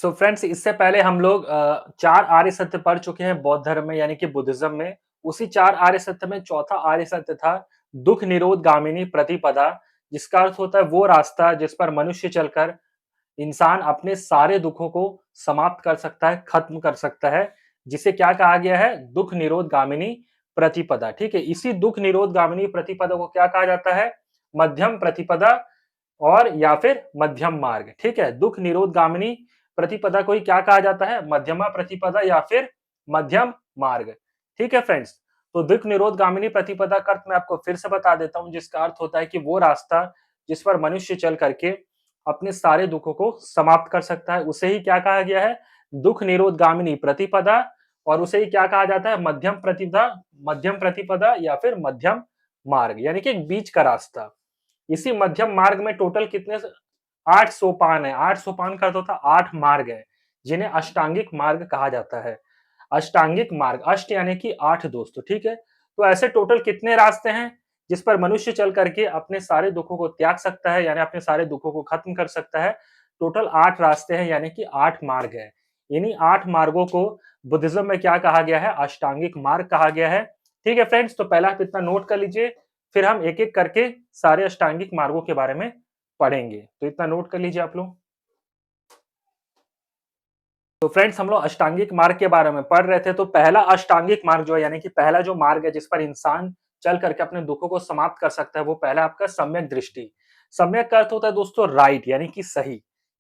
So friends, इससे पहले हम लोग 4 आर्य सत्य पढ़ चुके हैं बौद्ध धर्म में यानी कि बुद्धिज्म में। उसी 4 आर्य सत्य में चौथा आर्य सत्य था दुःख निरोध गामिनी प्रतिपदा, जिसका अर्थ होता है वो रास्ता जिस पर मनुष्य चलकर इंसान अपने सारे दुखों को समाप्त कर सकता है, खत्म कर सकता है, जिसे क्या कहा गया है? दुःख निरोध गामिनी प्रतिपदा। ठीक है? इसी दुःख निरोध गामिनी प्रतिपदा को क्या कहा जाता है? मध्यम प्रतिपदा और या फिर मध्यम मार्ग। ठीक है? दुःख निरोध गामिनी प्रतिपदा को ही क्या कहा जाता है? मध्यमा प्रतिपदा या फिर मध्यम मार्ग। ठीक है फ्रेंड्स? तो दुःख निरोध गामिनी प्रतिपदा का अर्थ मैं आपको फिर से बता देता हूं, जिसका अर्थ होता है कि वो रास्ता जिस पर मनुष्य चल करके अपने सारे दुखों को समाप्त कर सकता है, उसे ही क्या कहा गया है? दुःख निरोध गामिनी प्रतिपदा। और उसे ही क्या कहा जाता है? मध्यम प्रतिपदा या फिर मध्यम मार्ग, यानी कि एक बीच का रास्ता। इसी मध्यम मार्ग में टोटल कितने 8 सोपान है। 8 सोपान का अर्थ होता है 8 मार्ग है, जिन्हें अष्टांगिक मार्ग कहा जाता है। अष्टांगिक मार्ग, अष्ट यानी कि 8 दोस्तों। ठीक है? तो ऐसे टोटल कितने रास्ते हैं जिस पर मनुष्य चल करके अपने सारे दुखों को त्याग सकता है, यानी अपने सारे दुखों को खत्म कर सकता है? टोटल 8 रास्ते हैं, यानी कि 8 मार्ग है। इन्हीं 8 मार्गों को बुद्धिज्म में क्या कहा गया है? अष्टांगिक मार्ग कहा गया है। ठीक है फ्रेंड्स, तो पहला आप इतना नोट कर लीजिए, फिर हम एक-एक करके सारे अष्टांगिक मार्गों के बारे में पढ़ेंगे। तो इतना नोट कर लीजिए आप लोग। तो फ्रेंड्स, हम लोग अष्टांगिक मार्ग के बारे में पढ़ रहे थे। तो पहला अष्टांगिक मार्ग जो है, यानी कि पहला जो मार्ग है जिस पर इंसान चल करके अपने दुखों को समाप्त कर सकता है, वो पहला आपका सम्यक दृष्टि। सम्यक का अर्थ होता है दोस्तों राइट, यानी कि सही।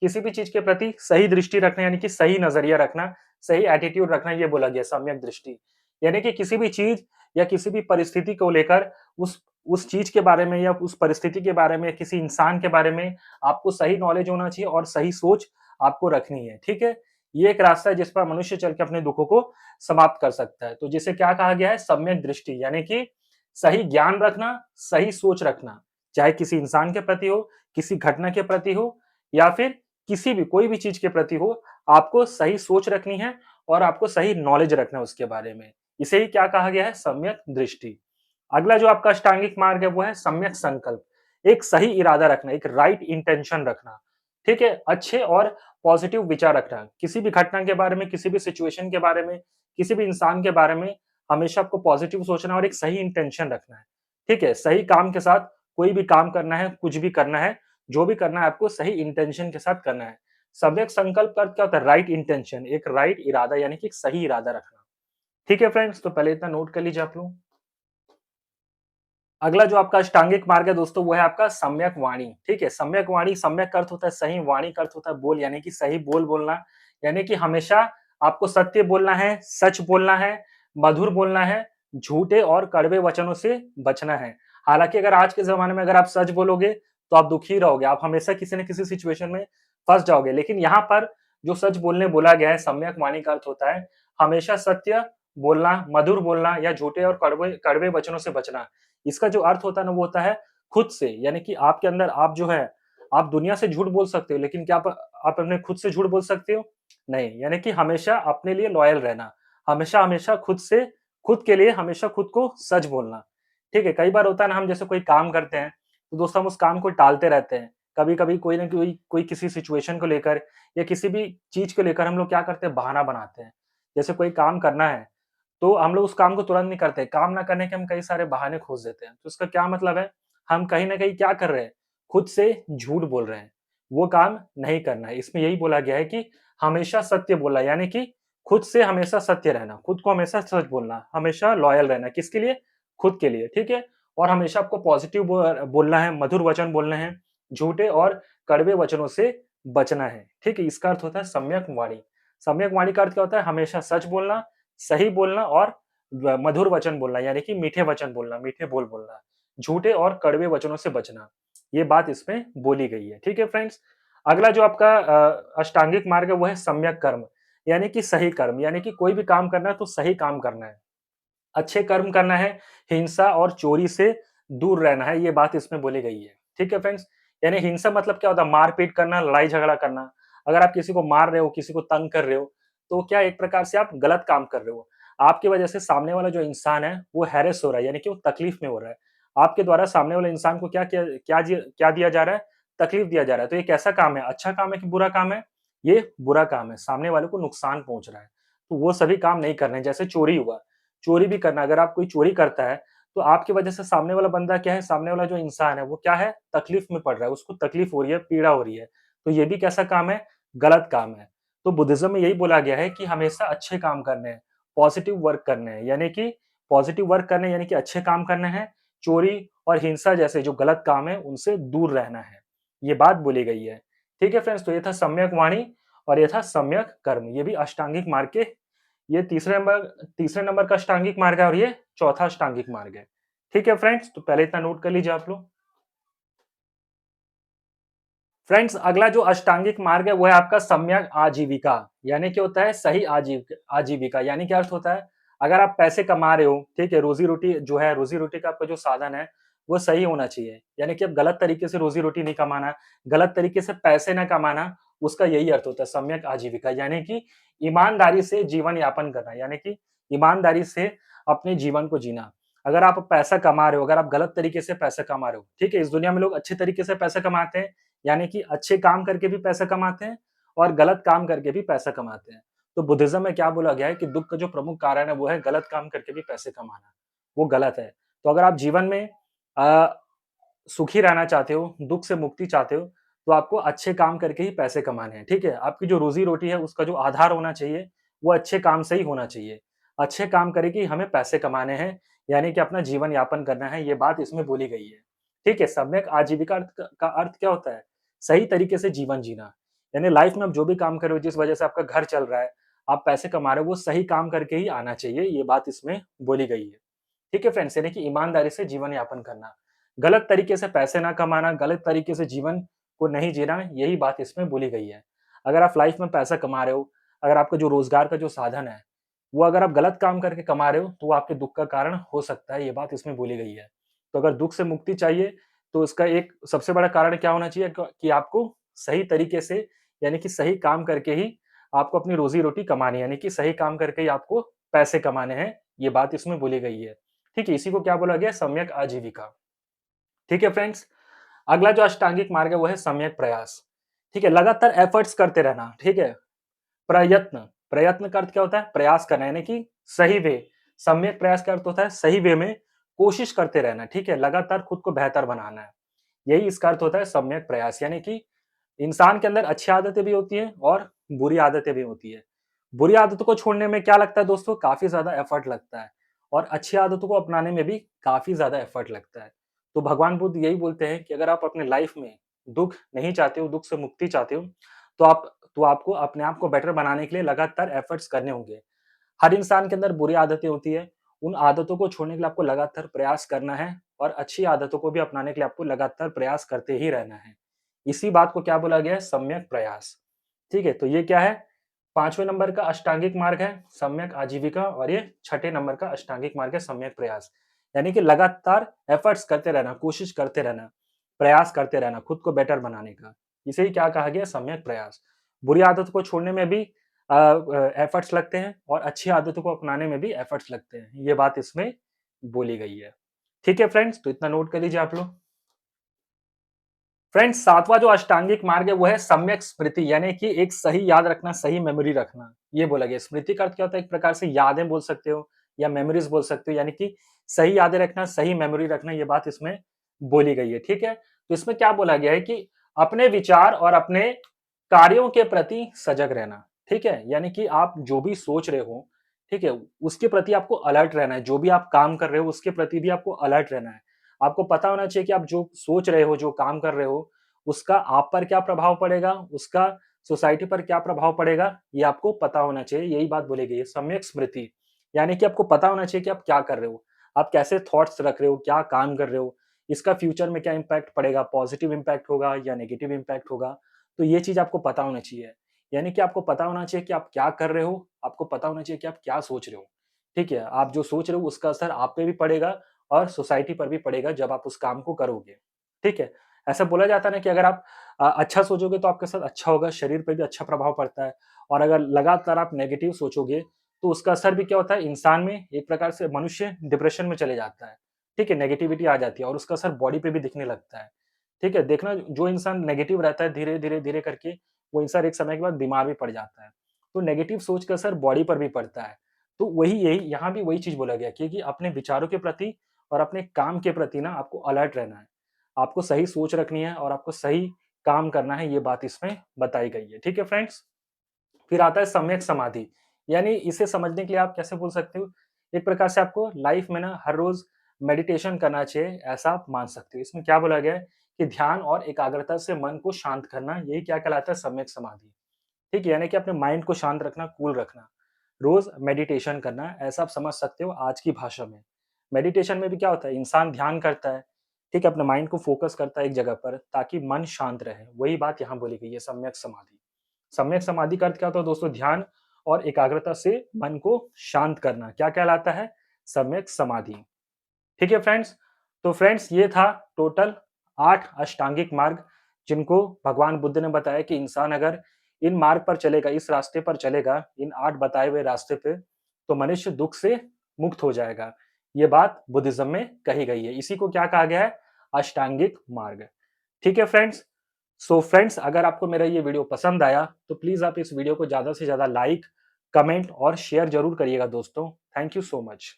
किसी भी चीज के प्रति सही दृष्टि रखना, यानी कि सही नजरिया रखना, सही एटीट्यूड रखना, ये बोला गया सम्यक दृष्टि। यानी कि किसी भी चीज या किसी भी परिस्थिति को लेकर उस चीज के बारे में या उस परिस्थिति के बारे में, किसी इंसान के बारे में आपको सही नॉलेज होना चाहिए और सही सोच आपको रखनी है। ठीक है? ये एक रास्ता है जिस पर मनुष्य चल के अपने दुखों को समाप्त कर सकता है। तो जिसे क्या कहा गया है? सम्यक दृष्टि, यानी कि सही ज्ञान रखना, सही सोच रखना, चाहे किसी इंसान के प्रति हो, किसी घटना के प्रति हो या फिर किसी भी कोई भी चीज के प्रति हो, आपको सही सोच रखनी है और आपको सही नॉलेज रखना है उसके बारे में। इसे ही क्या कहा गया है? सम्यक दृष्टि। अगला जो आपका अष्टांगिक मार्ग है वो है सम्यक संकल्प। एक सही इरादा रखना, एक राइट इंटेंशन रखना। ठीक है? अच्छे और पॉजिटिव विचार रखना। किसी भी घटना के बारे में, किसी भी सिचुएशन के बारे में, किसी भी इंसान के बारे में हमेशा आपको पॉजिटिव सोचना और एक सही इंटेंशन रखना है। ठीक है? सही काम के साथ कोई भी काम करना है, कुछ भी करना है, जो भी करना है आपको सही इंटेंशन के साथ करना है। सम्यक संकल्प का अर्थ क्या होता है? राइट इंटेंशन, एक राइट इरादा, यानी कि एक सही इरादा रखना। ठीक है फ्रेंड्स? तो पहले इतना नोट कर लीजिए आप लोग। अगला जो आपका अष्टांगिक मार्ग है दोस्तों, वो है आपका सम्यक वाणी। ठीक है? सम्यक वाणी, सम्यक का अर्थ होता है सही, वाणी का अर्थ होता है बोल, यानी कि सही बोल बोलना। यानी कि हमेशा आपको सत्य बोलना है, सच बोलना है, मधुर बोलना है, झूठे और कड़वे वचनों से बचना है। हालाँकि अगर आज के ज़माने में अगर आप सच बोलोगे, तो आप दुखी रहोगे, आप हमेशा किसी न किसी सिचुएशन में फँस जाओगे। लेकिन यहाँ पर जो सच बोलने बोला गया है, सम्यक वाणी का अर्थ होता है हमेशा सत्य बोलना, मधुर बोलना या झूठे और कड़वे कड़वे वचनों से बचना। इसका जो अर्थ होता है ना, वो होता है खुद से, यानी कि आपके अंदर आप जो है, आप दुनिया से झूठ बोल सकते हो, लेकिन क्या आप अपने खुद से झूठ बोल सकते हो? नहीं, यानी कि हमेशा अपने लिए लॉयल रहना, हमेशा-हमेशा खुद के लिए हमेशा खुद को सच बोलना। ठीक है? कई बार होता है ना, हम जैसे कोई काम करते हैं, तो दोस्तों हम उस काम को टालते रहते हैं। कभी-कभी कोई न कोई किसी सिचुएशन को लेकर या किसी भी चीज़ को लेकर हम लोग क्या करते हैं? बहाना बनाते हैं। जैसे कोई काम करना है, तो हम लोग उस काम को तुरंत नहीं करते। काम ना करने के हम कई सारे बहाने खोज देते हैं। तो इसका क्या मतलब है? हम कहीं न कहीं क्या कर रहे हैं? खुद से झूठ बोल रहे हैं। वो काम नहीं करना है। इसमें यही बोला गया है कि हमेशा सत्य बोलना, यानी कि खुद से हमेशा सत्य रहना, खुद को हमेशा सच बोलना, हमेशा लॉयल रहना। किसके लिए? खुद के लिए, ठीक है? और हमेशा आपको पॉजिटिव बोलना है, मधुर वचन बोलने हैं, झूठे और कड़वे वचनों से बचना है। ठीक है? इसका अर्थ होता है सम्यक वाणी। सम्यक वाणी का अर्थ क्या होता है? हमेशा सच बोलना, सही बोलना और मधुर वचन बोलना, यानी कि मीठे वचन बोलना, मीठे बोल बोलना, झूठे और कड़वे वचनों से बचना। ये बात इसमें बोली गई है। ठीक है फ्रेंड्स? अगला जो आपका अष्टांगिक मार्ग है वो है सम्यक कर्म, यानी कि सही कर्म, यानी कि कोई भी काम करना है तो सही काम करना है। अच्छे कर्म करना है, हिंसा और चोरी से दूर रहना है, ये बात इसमें बोली गई है। ठीक है फ्रेंड्स? यानी हिंसा मतलब क्या होता है? मार-पीट करना, लड़ाई-झगड़ा करना। अगर आप किसी को मार रहे हो, किसी को तंग कर रहे हो, तो क्या एक प्रकार से आप गलत काम कर रहे हो। आपकी वजह से सामने वाला जो इंसान है, वो हैरेस हो रहा है, यानी कि वो तकलीफ में हो रहा है। आपके द्वारा सामने वाले इंसान को क्या दिया जा रहा है? तकलीफ दिया जा रहा है। तो ये कैसा काम है? अच्छा काम है कि बुरा काम है? ये बुरा काम है, सामने वाले को नुकसान पहुँच रहा है। तो वो सभी काम नहीं करने हैं, जैसे चोरी हुआ, चोरी भी करना अगर आप कोई चोरी करता है, तो आपकी वजह से सामने वाला बंदा क्या है, सामने वाला जो इंसान है, वो क्या है, तकलीफ में पड़ रहा है, उसको तकलीफ हो रही है, पीड़ा हो रही है। तो ये भी कैसा काम है, गलत काम है। तो बुद्धिज़्म में यही बोला गया है कि हमेशा अच्छे काम करने हैं, पॉज़िटिव वर्क करने हैं, यानी कि पॉज़िटिव वर्क करने यानी कि अच्छे काम करने हैं, चोरी और हिंसा जैसे जो गलत काम है, उनसे दूर रहना है। ये बात बोली गई है। ठीक है फ्रेंड्स, तो ये था सम्यक वाणी और ये था सम्यक कर्म। ये भी अष्टांगिक मार्ग के ये तीसरे नंबर का अष्टांगिक मार्ग है और ये चौथा अष्टांगिक मार्ग है। ठीक है फ्रेंड्स, तो पहले इतना नोट कर लीजिए आप लोग। फ्रेंड्स, अगला जो अष्टांगिक मार्ग है वो है आपका सम्यक आजीविका, यानी क्या होता है सही आजीविका, यानी क्या अर्थ होता है, अगर आप पैसे कमा रहे हो, ठीक है, रोजी रोटी जो है, रोजी रोटी का आपका जो साधन है वो सही होना चाहिए, यानी कि अब गलत तरीके से रोजी रोटी नहीं कमाना, गलत तरीके से पैसे ना कमाना, उसका यही अर्थ होता है सम्यक आजीविका, यानी कि ईमानदारी से जीवन यापन करना, यानी कि ईमानदारी से अपने जीवन को जीना। अगर आप पैसा कमा रहे हो, अगर आप गलत तरीके से पैसा कमा रहे हो, ठीक है, इस दुनिया में लोग अच्छे तरीके से पैसा कमाते हैं, यानी कि अच्छे काम करके भी पैसा कमाते हैं और गलत काम करके भी पैसा कमाते हैं। तो बुद्धिज़्म में क्या बोला गया है कि दुःख का जो प्रमुख कारण है वो है गलत काम करके भी पैसे कमाना, वो गलत है। तो अगर आप जीवन में अ, सुखी रहना चाहते हो, दुःख से मुक्ति चाहते हो, तो आपको अच्छे काम करके ही पैसे कमाने हैं, ठीक है? आपकी जो रोज़ी-रोटी है उसका जो आधार होना चाहिए, वो अच्छे काम से ही होना चाहिए। अच्छे काम करके ही हमें पैसे कमाने हैं, यानी कि अपना जीवन यापन करना है, ये बात इसमें बोली गई है। ठीक है? सम्यक आजीविका का अर्थ क्या होता है? सही तरीके से जीवन जीना। यानी लाइफ में आप जो भी काम कर रहे हो, जिस वजह से आपका घर चल रहा है, आप पैसे कमा रहे हो, वो सही काम करके ही आना चाहिए, ये बात इसमें बोली गई है। ठीक है फ्रेंड्स, यानी कि ईमानदारी से जीवन यापन करना। गलत तरीके से पैसे ना कमाना, गलत तरीके से जीवन को नहीं जीना, यही बात इसमें बोली गई है। अगर आप लाइफ में पैसा कमा रहे हो, अगर आपका जो रोज़गार का जो साधन है, वो अगर आप गलत काम करके कमा रहे हो, तो वो आपके दुःख का कारण हो सकता है, ये बात इसमें बोली गई है। तो अगर दुःख से मुक्ति चाहिए, तो इसका एक सबसे बड़ा कारण क्या होना चाहिए क कि आपको सही तरीके से, यानी कि सही काम करके ही आपको अपनी रोज़ी-रोटी कमानी है, यानी कि सही काम करके ही आपको पैसे कमाने हैं, ये बात इसमें बोली गई है। ठीक है, इसी को क्या बोला गया? सम्यक आजीविका। ठीक है फ्रेंड्स, अगला जो अष्टांगिक मार्ग है वो है सम्यक प्रयास। ठीक है, लगातार एफर्ट्स करते रहना, ठीक है? प्रयत्न, प्रयत्न का अर्थ क्या होता है? प्रयास करना यानी कि सही वे, सम्यक प्रयास का अर्थ होता है सही वे में कोशिश करते रहना, ठीक है? लगातार खुद को बेहतर बनाना है। यही इसका अर्थ होता है सम्यक प्रयास, यानी कि इंसान के अंदर अच्छी आदतें भी होती हैं और बुरी आदतें भी होती हैं। बुरी आदतों को छोड़ने में क्या लगता है दोस्तों? काफ़ी ज़्यादा एफर्ट लगता है और अच्छी आदतों को अपनाने में भी काफ़ी ज़्यादा एफर्ट लगता है। तो भगवान बुद्ध यही बोलते हैं कि अगर आप अपने लाइफ में दुःख नहीं चाहते हो, दुःख से मुक्ति चाहते हो, तो आपको अपने आप को बेटर बनाने के लिए लगातार एफर्ट्स करने होंगे। हर इंसान के अंदर बुरी आदतें होती हैं, उन आदतों को छोड़ने के लिए आपको लगातार प्रयास करना है और अच्छी आदतों को भी अपनाने के लिए आपको लगातार प्रयास करते ही रहना है। इसी बात को क्या बोला गया है? सम्यक प्रयास। ठीक है, तो ये क्या है? 5वें नंबर का अष्टांगिक मार्ग है सम्यक आजीविका और ये छठे नंबर का अष्टांगिक मार्ग है सम्यक प्रयास। यानी कि लगातार एफर्ट्स करते रहना, कोशिश करते रहना, प्रयास करते रहना खुद को बेटर बनाने का। इसे ही क्या कहा गया? सम्यक प्रयास। बुरी आदतों को छोड़ने में भी एफर्ट्स लगते हैं और अच्छी आदतों को अपनाने में भी एफर्ट्स लगते हैं। ये बात इसमें बोली गई है। ठीक है फ्रेंड्स, तो इतना नोट कर लीजिए आप लोग। फ्रेंड्स, 7वां जो अष्टांगिक मार्ग है वो है सम्यक स्मृति, यानी कि एक सही याद रखना, सही मेमोरी रखना। ये बोला गया। स्मृति का अर्थ क्या होता है? एक प्रकार से यादें बोल सकते हो या मेमोरीज़ बोल सकते हो, यानी कि सही यादें रखना, सही मेमोरी रखना, ये बात इसमें बोली गई है। ठीक है? तो इसमें क्या बोला गया है कि अपने विचार और अपने कार्यों के प्रति सजग रहना। ठीक है? यानी कि आप जो भी सोच रहे हो, ठीक है? उसके प्रति आपको अलर्ट रहना है। जो भी आप काम कर रहे हो, उसके प्रति भी आपको अलर्ट रहना है। आपको पता होना चाहिए कि आप जो सोच रहे हो, जो काम कर रहे हो, उसका आप पर क्या प्रभाव पड़ेगा, उसका सोसाइटी पर क्या प्रभाव पड़ेगा, ये आपको पता होना चाहिए। यही बात बोली गई है, सम्यक स्मृति। यानी कि आपको पता होना चाहिए कि आप क्या कर रहे हो, आप कैसे थॉट्स रख रहे हो, क्या काम कर रहे हो, इसका फ्यूचर में क्या इम्पैक्ट पड़ेगा, पॉजिटिव इम्पैक्ट होगा या नेगेटिव इम्पैक्ट होगा। तो ये चीज़ आपको पता होना चाहिए। यानी कि आपको पता होना चाहिए कि आप क्या कर रहे हो, आपको पता होना चाहिए कि आप क्या सोच रहे हो। ठीक है? आप जो सोच रहे हो उसका असर आप पे भी पड़ेगा और सोसाइटी पर भी पड़ेगा जब आप उस काम को करोगे। ठीक है? ऐसा बोला जाता है ना कि अगर आप अच्छा सोचोगे तो आपके साथ अच्छा होगा, शरीर पे भी अच्छा प्रभाव पड़ता है और अगर लगातार आप नेगेटिव सोचोगे, तो उसका असर भी क्या होता है इंसान में एक प्रकार से मनुष्य डिप्रेशन में चले जाता है। ठीक है? नेगेटिविटी आ जाती है और उसका असर बॉडी पे भी दिखने लगता है। ठीक है? देखना जो इंसान नेगेटिव रहता है धीरे, धीरे, धीरे करके वो इंसान एक समय के बाद बीमार भी पड़ जाता है। तो नेगेटिव सोच का असर बॉडी पर भी पड़ता है। तो वही यही यहाँ भी वही चीज़ बोला गया कि अपने विचारों के प्रति और अपने काम के प्रति ना आपको अलर्ट रहना है। आपको सही सोच रखनी है और आपको सही काम करना है, ये बात इसमें बताई गई है। ठीक है फ्रेंड्स? फिर आता है सम्यक समाधि, यानी इसे समझने के लिए आप कैसे बोल सकते हो, एक प्रकार से आपको लाइफ में ना हर रोज मेडिटेशन करना चाहिए, ऐसा आप मान सकते हो। इसमें क्या बोला गया है कि ध्यान और एकाग्रता से मन को शांत करना, यही क्या कहलाता है सम्यक समाधि। ठीक है, यानी कि अपने माइंड को शांत रखना, कूल रखना, रोज मेडिटेशन करना, ऐसा आप समझ सकते हो आज की भाषा में। मेडिटेशन में भी क्या होता है, इंसान ध्यान करता है, ठीक है, अपने माइंड को फोकस करता है एक जगह पर ताकि मन शांत रहे, वही बात यहाँ बोली गई है सम्यक समाधि। सम्यक समाधि का अर्थ क्या होता है दोस्तों, ध्यान और एकाग्रता से मन को शांत करना, क्या कहलाता है, सम्यक समाधि। ठीक है फ्रेंड्स, तो फ्रेंड्स ये था टोटल 8 अष्टांगिक मार्ग, जिनको भगवान बुद्ध ने बताया कि इंसान अगर इन मार्ग पर चलेगा, इस रास्ते पर चलेगा, इन 8 बताए हुए रास्ते पे, तो मनुष्य दुःख से मुक्त हो जाएगा। ये बात बुद्धिज़्म में कही गई है। इसी को क्या कहा गया है, अष्टांगिक मार्ग। ठीक है फ्रेंड्स? सो फ्रेंड्स, अगर आपको मेरा ये वीडियो पसंद आया, तो प्लीज़ आप इस वीडियो को ज़्यादा से ज़्यादा लाइक, कमेंट और शेयर ज़रूर करिएगा दोस्तों। Thank you so much.